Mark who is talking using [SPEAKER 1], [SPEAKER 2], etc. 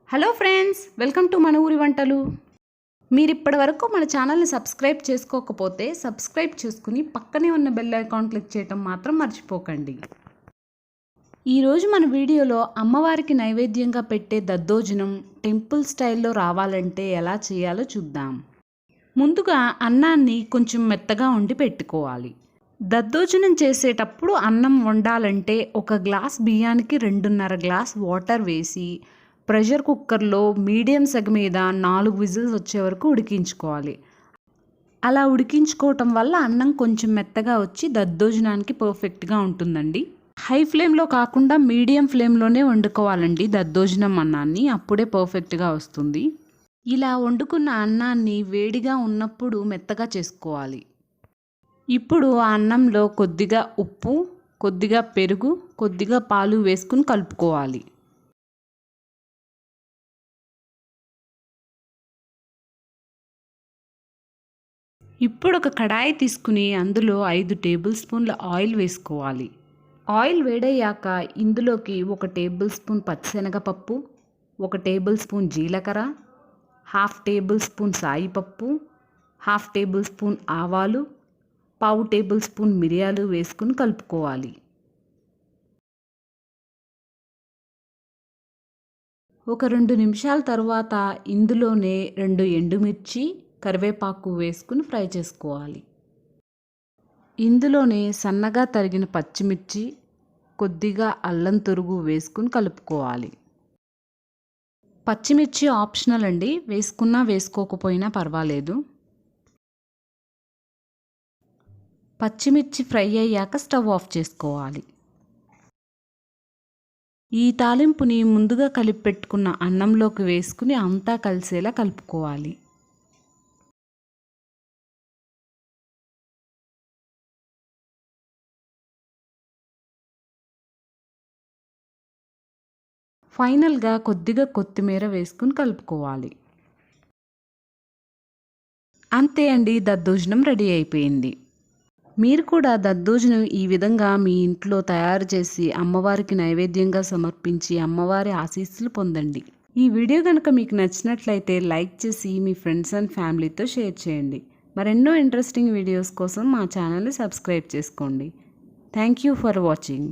[SPEAKER 1] Hello friends, welcome to మన ఊరి వంటలు. మీరు ఇప్పటి వరకు మన ఛానల్ని సబ్స్క్రైబ్ చేసుకోకపోతే సబ్స్క్రైబ్ చేసుకుని పక్కనే ఉన్న బెల్ ఐకాన్ క్లిక్ చేయటం మాత్రం మర్చిపోకండి. ఈరోజు మన వీడియోలో అమ్మవారికి నైవేద్యంగా పెట్టే దద్దోజనం టెంపుల్ స్టైల్లో రావాలంటే ఎలా చేయాలో చూద్దాం. ముందుగా అన్నాన్ని కొంచెం మెత్తగా వండి పెట్టుకోవాలి. దద్దోజనం చేసేటప్పుడు అన్నం వండాలంటే ఒక గ్లాస్ బియ్యానికి 2.5 గ్లాస్ వాటర్ వేసి ప్రెషర్ కుక్కర్లో మీడియం సెగ మీద 4 విజిల్స్ వచ్చే వరకు ఉడికించుకోవాలి. అలా ఉడికించుకోవటం వల్ల అన్నం కొంచెం మెత్తగా వచ్చి దద్దోజనానికి పర్ఫెక్ట్గా ఉంటుందండి. హై ఫ్లేమ్లో కాకుండా మీడియం ఫ్లేమ్లోనే వండుకోవాలండి దద్దోజనం అన్నాన్ని, అప్పుడే పర్ఫెక్ట్గా వస్తుంది. ఇలా వండుకున్న అన్నాన్ని వేడిగా ఉన్నప్పుడు మెత్తగా చేసుకోవాలి. ఇప్పుడు ఆ అన్నంలో కొద్దిగా ఉప్పు, కొద్దిగా పెరుగు, కొద్దిగా పాలు వేసుకుని కలుపుకోవాలి. ఇప్పుడు ఒక కడాయి తీసుకుని అందులో 5 టేబుల్ స్పూన్ల ఆయిల్ వేసుకోవాలి. ఆయిల్ వేడయ్యాక ఇందులోకి 1 టేబుల్ స్పూన్ పచ్చిశనగపప్పు, 1 టేబుల్ స్పూన్ జీలకర్ర, 1/2 టేబుల్ స్పూన్ సాయిపప్పు, 1/2 టేబుల్ స్పూన్ ఆవాలు, 1/2 టేబుల్ స్పూన్ మిరియాలు వేసుకుని కలుపుకోవాలి. ఒక 2 నిమిషాల తర్వాత ఇందులోనే 2 ఎండుమిర్చి, కరివేపాకు వేసుకుని ఫ్రై చేసుకోవాలి. ఇందులోనే సన్నగా తరిగిన పచ్చిమిర్చి, కొద్దిగా అల్లం తురుగు వేసుకుని కలుపుకోవాలి. పచ్చిమిర్చి ఆప్షనల్ అండి, వేసుకున్నా వేసుకోకపోయినా పర్వాలేదు. పచ్చిమిర్చి ఫ్రై అయ్యాక స్టవ్ ఆఫ్ చేసుకోవాలి. ఈ తాలింపుని ముందుగా కలిపి పెట్టుకున్న అన్నంలోకి వేసుకుని అంతా కలిసేలా కలుపుకోవాలి. ఫైనల్గా కొద్దిగా కొత్తిమీర వేసుకుని కలుపుకోవాలి. అంతే అండి, దద్దోజనం రెడీ అయిపోయింది. మీరు కూడా దద్దోజనం ఈ విధంగా మీ ఇంట్లో తయారు చేసి అమ్మవారికి నైవేద్యంగా సమర్పించి అమ్మవారి ఆశీస్సులు పొందండి. ఈ వీడియో కనుక మీకు నచ్చినట్లయితే లైక్ చేసి మీ ఫ్రెండ్స్ అండ్ ఫ్యామిలీతో షేర్ చేయండి. మరెన్నో ఇంట్రెస్టింగ్ వీడియోస్ కోసం మా ఛానల్ని సబ్స్క్రైబ్ చేసుకోండి. Thank you for watching.